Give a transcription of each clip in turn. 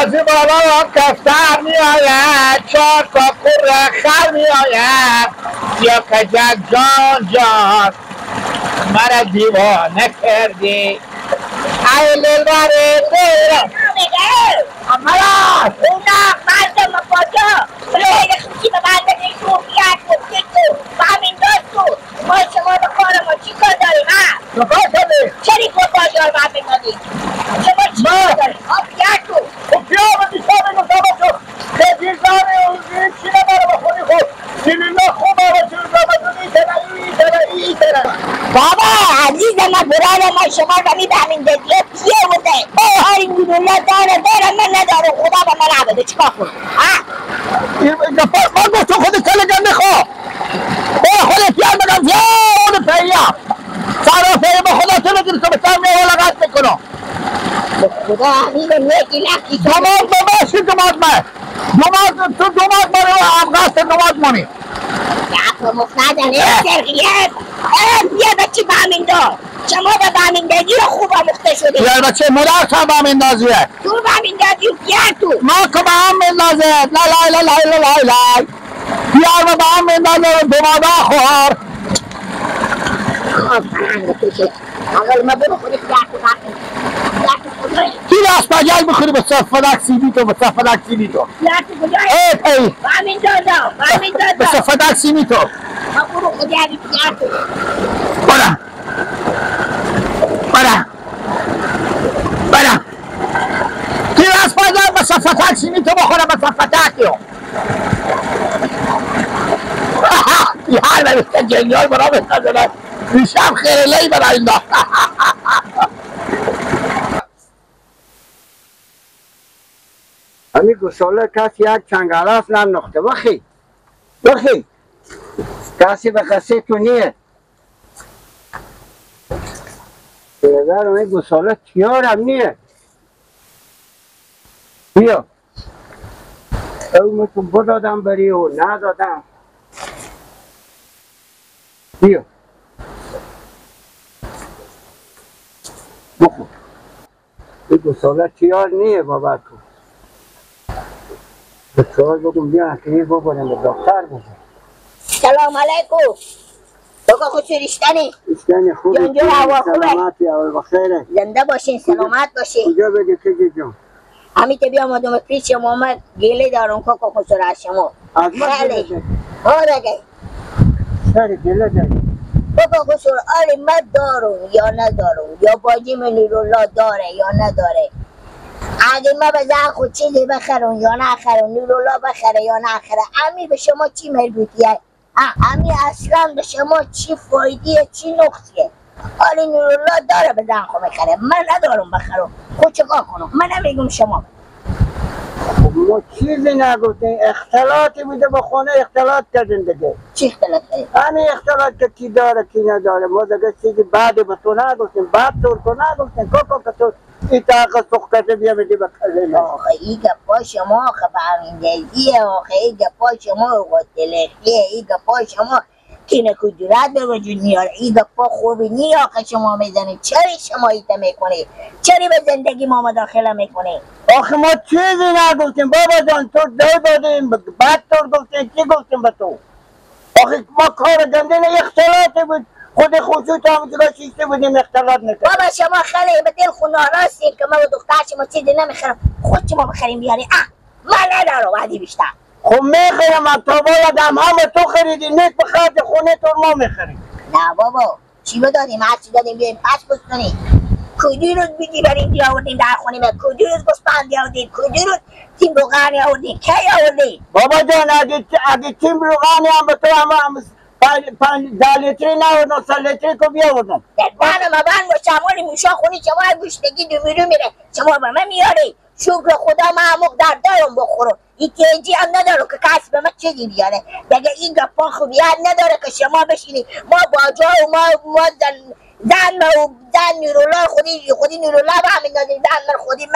از این بالا کفتر می آید، 4 تا قره خر می آید، یا کجک جان جان مرا دیوانه کردی ای دلبر دیرم امراض اونا مردم پاچا خیلی خوشی به من بدین روحیت گفتی تو و همین دست ما شما به کار ما چی کار داریم ها؟ چکار شده؟ چری کن بازار من بگادیم شما چی کار داریم؟ بیاد تو خب بیا بگی شما بگو شما شو خیلی زنه اون چی نباره بخونی خود دیلینا خوبه و چون زمان ایتره بابا عزیز من برای من شما رو میبهمین دلیه پیه بوده این گلولا داره من نداره خدا به من عبده چیکار کنم من گفت تو خودی کلگم میخوا با خودی پیان بگم زیاد پیام سارا پیه با خدا تو بگیر تو بسر میه لغت میکنم خدا همین یکی لکی دوماز بباشی دوماز من تو دوماز منو هم قصد دوماز منی تو مفتادن سرگیت بیا بچه بامین دار شما به بامین دادی رو خوب آموخته شده بیا بچه مدر تا بامین دازیه تو بامین دادی و بیا تو ما که بامین دازه لای بیار با بامین دازه دومادا خور فرنگ کشه اول ما برو خودی بیا تو کی راست پاجال بخوری به صفدک سیبی تو به صفدک سیبی تو بیا تو کجایی؟ ای بامین دادا به صفدک سیبی تو ما برو خودی بیا تو برا کی راست پاجال به صفدک سیبی تو بخوره به صفدک تو یار نمیسته جنگال برا بستازه بیشم خیره لی برا این دا همی گساله کسی یک چنگلاف ننخته بخی کسی به قصه تو نیه بیادر همی گساله تیارم نیه بیا او تو بدادم بری و ندادم بیا بخور این گساله تیار نیه بابا تو دکتر بگم بیا حکیمی ببرم به دکتر بزن سلام علیکم بگو خوش ریشتنی اشتنی خوبی جانجور هوا خوبه سلامتی اول بخیره زنده باشین سلامت باشین کجا بگی کجا جان همین که بیام آدم پیش شما من گله دارم که خوش را شما از ما خیلی گله آره سر گله داری بگو خوش آره من دارم یا ندارم یا باجی من نیرولا داره یا نداره اگه ما به زن خود چیزی بخرم یا نخرم نیرولا بخره یا نخره امی به شما چی مربوطیه امی اصلا به شما چی فایدیه چی نقصیه آره نیرولا داره به زن خود بخره من ندارم بخرم خود چکار کنم من نمیگم شما ما چیزی نگفتیم اختلاطی بوده با خونه اختلاط کردن دیگه چی اختلاط داریم؟ همین اختلاط که کی داره کی نداره ما دیگه چیزی بعدی به تو نگفتیم بعد تو نگفتیم که تو این تاقه سخته بیا بدی به کلمه آخه این گپا شما آخه برمیندگیه آخه این گپا شما قدلخیه این گپا شما که کدورت به وجود میاره این گپا خوبی نی آخه شما میزنید چرا شما ایتا میکنید چرا به زندگی ما مداخله میکنید آخه ما چیزی نگفتیم بابا جان تو دادیم بعد تو گفتیم چی گفتیم به تو آخه ما کار گندین اختلاطی بود خود خصوص هم که شیشته بودیم اختلاط نکرد بابا شما خیلی به دل خون ناراستید که ما و دختر شما چیزی نمیخرم خود شما بخریم بیاری من ندارم وعدی بیشتر خب میخرم من تو بایدم همه تو خریدی نیست به خرج خونه تو ما میخریم نه بابا چی بدادیم هر چی دادیم بیاییم پس بستنیم کدی روز بیدی بریم بیاوردیم در خونیم کدی روز گسپند بیاوردیم کدی روز تیم روغنی آوردیم کی آوردیم بابا جان اگه تیم روغنی هم به تو هم 10 لیتری نوردن 3 لیتری که بیاوردن من بند و شمال موشا خونی شما گوشتگی دومیرو میره شما به من میاری شکر خدا من هموک در دارم بخورم این تیجی هم نداره که کسی به من چیزی بیاره بگه این گپا خوبیت نداره که شما بشینی ما باجا و ما زن نیرولا خودی نیرولا به همین دادیم زن خودی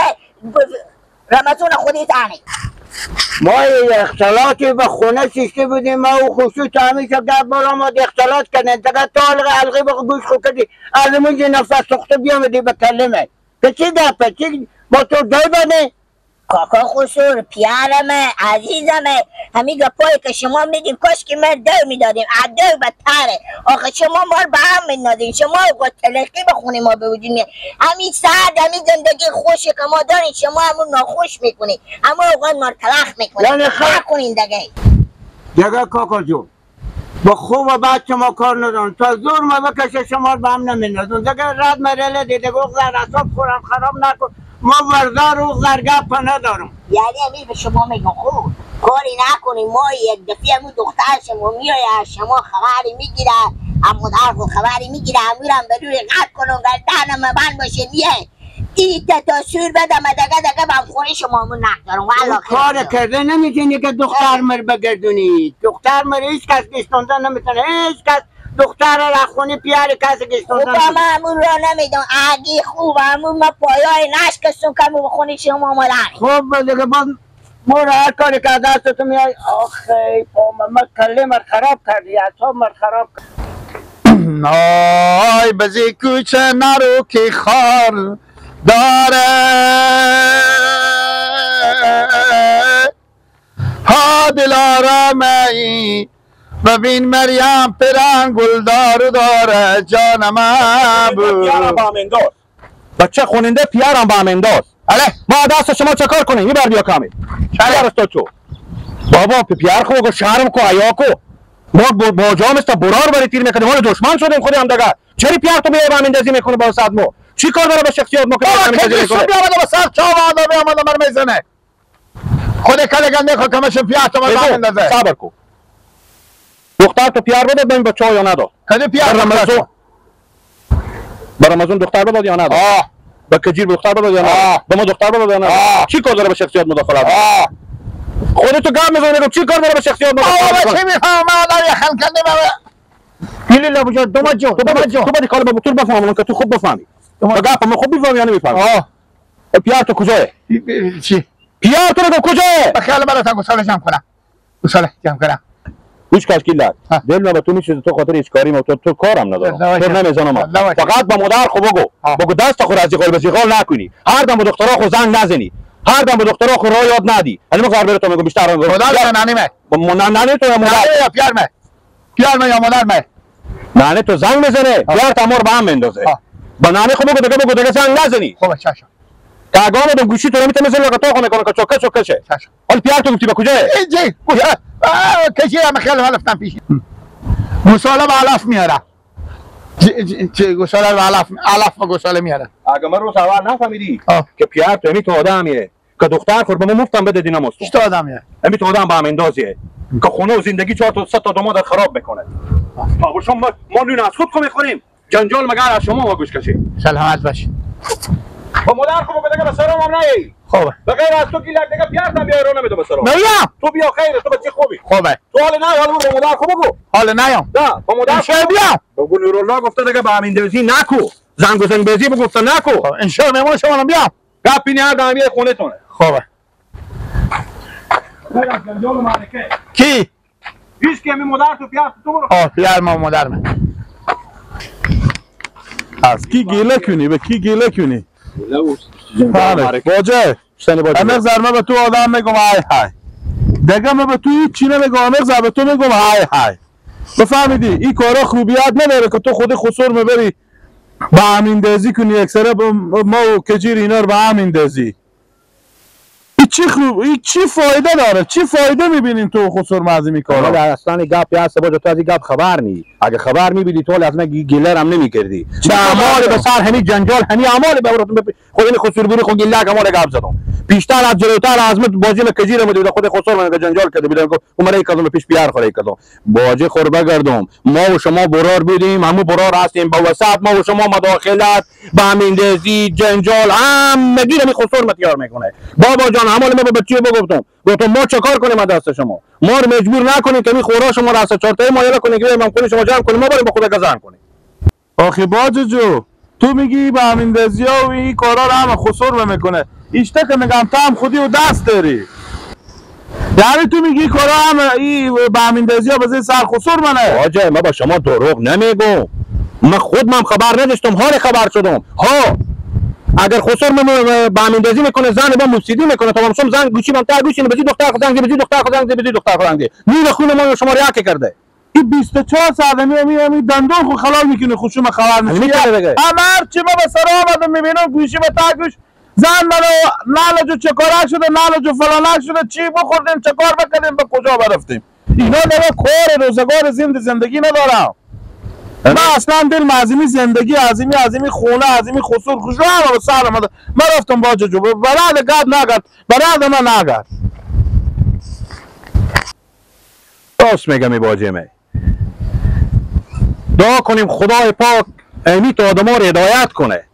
رمزون خودی تانی ما یه اختلاطی به خونه شیشته بودیم ما و خصوص همیشه گفت برا ما اختلاط کردن دیگه تو حلقه به گوش خود کردی از اون نفس سخته بیامدی به کلمه که چی گفته چی با تو دای بده کاکا خسور پیرمه عزیزمه همین گپایی که شما میگین کاش که ما دو میدادیم عدو بدتره. آخه شما ما رو به هم میندازین، شما با تلقی بخونیم ما به وجود میاد. همین سعد همین زندگی خوشی که ما دارین شما همون ناخوش میکنین، اما اوقات ما رو تلخ میکنین. یعنی نکنین دیگه کاکا جون با خوب و بد شما کار ندارم تا زور ما بکشه شما رو به هم نمیندازم دیگه. رد مریله دیده بغزر اصاب خورم خراب نکن. ما وردار و غرگپ ندارم. یعنی همین به شما میگم خوب کاری نکنیم. ما یک دفعه همون دختر شما میره شما خبری میگیره، اما در خبری میگیره امیرم به روی قد کنم گردنم من باشه میه این تصویر بدم دگه بم خوری شما همون نقدارم. کار کرده نمیتونی که دختر مر بگردونی. دختر مر هیچ کس گشتونده نمیتونه. هیچ کس دختر را خونی پیار کسی گشتونده نمیتونه. خوب همون را نمیدون اگه خوب همون ما پایای نشکستون که بخونی شما مادر. خوب دیگه باز ما را هر کاری که دست تو میای. آخی ما کله مر خراب کردی، اعصاب مر خراب کردی. آی بزی کوچه نرو که خار داره ها دلارم ای ببین مریم پرن گلدار داره جانم پیارم با امنداز بچه خوننده پیارم با امنداز. اله ما دست شما چه کار کنیم؟ این بر بیا کامل شهر است تو بابا پیار خو شهرم کو عیا کو ما با جام است برار بری تیر میکنیم حال دشمن شدیم خودی هم دیگه. چری پیار تو میای با امندازی میکنه با صد مو چی کار داره با شخصیت ما که امندازی میکنه؟ بیا با سر چاو آدم آمد مر میزنه خود کله گنده خو کمش پیار تو ما اندازه. صبر کو دختر تو پیار بده ببین بچه‌ها یا نداد. کدی پیار برامازون دختر بده یا نداد؟ به کجیر دختر بده یا نداد؟ به ما دختر بده یا نداد؟ چی کار داره به شخصیت مداخلت؟ خودت گام میزنی چی کار داره به شخصیت مداخلت؟ چی میفهمم آدم یخن کنده گلی لبوجا دوماجو تو بدی کار با بطور بفهمم که تو خوب بفهمی. تو گپ ما خوب میفهمی یا نمیفهمی؟ پیار تو کجاست؟ چی؟ پیار تو کجاست؟ بخیال برات گوساله جمع کنم. گوساله جمع کنم. هیچ کس کیلاد دل نه تو میشه تو خاطر هیچ کاری ما تو کارم ندارم. تو نمیزنم فقط با مادر خو بگو دست خو از قلب زیغال نکنی. هر دم دخترا خو زنگ نزنی. هر دم دخترا خو راه یاد ندی. الان کار بره تو میگم بیشتر خدا نانیمه نانی تو یا مادر یا پیار ما یا مادر ما نانی تو زنگ میزنه پیار تمور با هم میندازه. با نانی خو بگو دیگه زنگ نزنی. خوبه چاشا کاغام دو گوشی تو نمیتونه مثل لگا تو خو میکنه که چوکه شه. حال پیار تو گفتی به کجا؟ جی کجی هم خیلی حالفتم پیش گوساله به علف میاره. چه گوساله به علف و گوساله میاره. اگه من رو سوال نفهمیدی که پیار تو تو آدمیه که دختر خور به ما مفتم بده دینا مستو. چه آدمیه؟ تو آدم با هم اندازیه که خونه و زندگی 4 تا 3 تا داماد خراب میکنه. بابا شما ما نون از خود میخوریم. جنجال مگر از شما ما گوش کشیم. سلامت باشی. با مادر خوب بده که سرم هم نهی. خوبه. بغیر از تو گیلک دیگه پیار تا بیا رو نمیده سرم. نمیام. تو بیا خیره تو بچه خوبی. خوبه. تو حال نه حال با مادر خوب بگو. حال نیام. نه با مادر چه بیام؟ بگو نورالله گفته دیگه با همین دوزی نکو. زنگ بزن بزی بگفته نکو. ان شاء الله مهمون شما بیام. گپی نه دامی خونه تونه. خوبه. کی؟ هیچ کی همین مادر تو پیار تو برو. پیار ما مادر من. از کی گیله کنی به کی گیله کنی؟ بله باجه امیر زرمه به تو آدم میگم های های دیگه من به تو هیچ چی نمیگم. امیر زر به تو میگم های های. بفهمیدی این کارا خوبیت نداره که تو خودی خسور میبری با همین دزی کنی. اکثره ما و کجیر اینا رو با همین دزی. این چی فایده داره؟ چی فایده میبینین تو خسور مازی میکارا؟ در اصلا گپ هست باجه تو از این گپ خبر نی. اگه خبر میبینی تو از من گیلر هم نمیکردی. به اعمال به سر همین جنجال همین اعمال به خود این خسور بری خود گیلر اعمال گپ زدم. بیشتر از جلوتر عظمت باجی کجیر مدید خود خسور من جنجال کرده بودم که عمره کدوم پیش بیار خوره کدوم باجی خور بگردم. ما و شما برار بودیم همو برار هستیم با وسط ما و شما مداخلت با همین دزی جنجال هم مدیر می خسور متیار میکنه. بابا جان عمل ما به بچه‌ها گفتم ما چه کار کنیم دست شما؟ ما رو مجبور نکنید که می خورا شما را از چارتای مایل کنید که من کنیم شما جمع کنیم ما بریم با خود گزارن کنیم. آخه باجه جو تو میگی با همین دزیا و این کارا رو هم خسور میکنه. ایشته که میگم تو هم خودی و دست داری. یعنی تو میگی کارا هم ای با همین دزیا بزنی سر خسور منه. باجه ما با شما دروغ نمیگم. من خودم خبر نداشتم حال خبر شدم. ها اگر خسر با اندازی میکنه زن با مفسدی میکنه تمام شم زن گوشی من تا گوشی بزی دختر خدانگ بزی دختر خدانگ بزی دختر خدانگ نور خون ما شما ریا کرده این 24 ساعت می دندون خو خلال میکنه خوشو ما خبر میشه امر چی ما به سر آمدم میبینم گوشی به تا گوش زن منو نالجو چکارک شده نالجو فلانک شده چی بخوردیم چکار بکنیم به کجا برفتیم اینا دیگه کار روزگار زندگی ندارم من اصلا دل معظمی زندگی عظیمی خونه عظیمی خسور خوش رو سال من رفتم با جو برای گاد نگرد برای من نگرد راست میگم ای باجی می دعا کنیم خدای پاک امی تو آدم ها رو هدایت کنه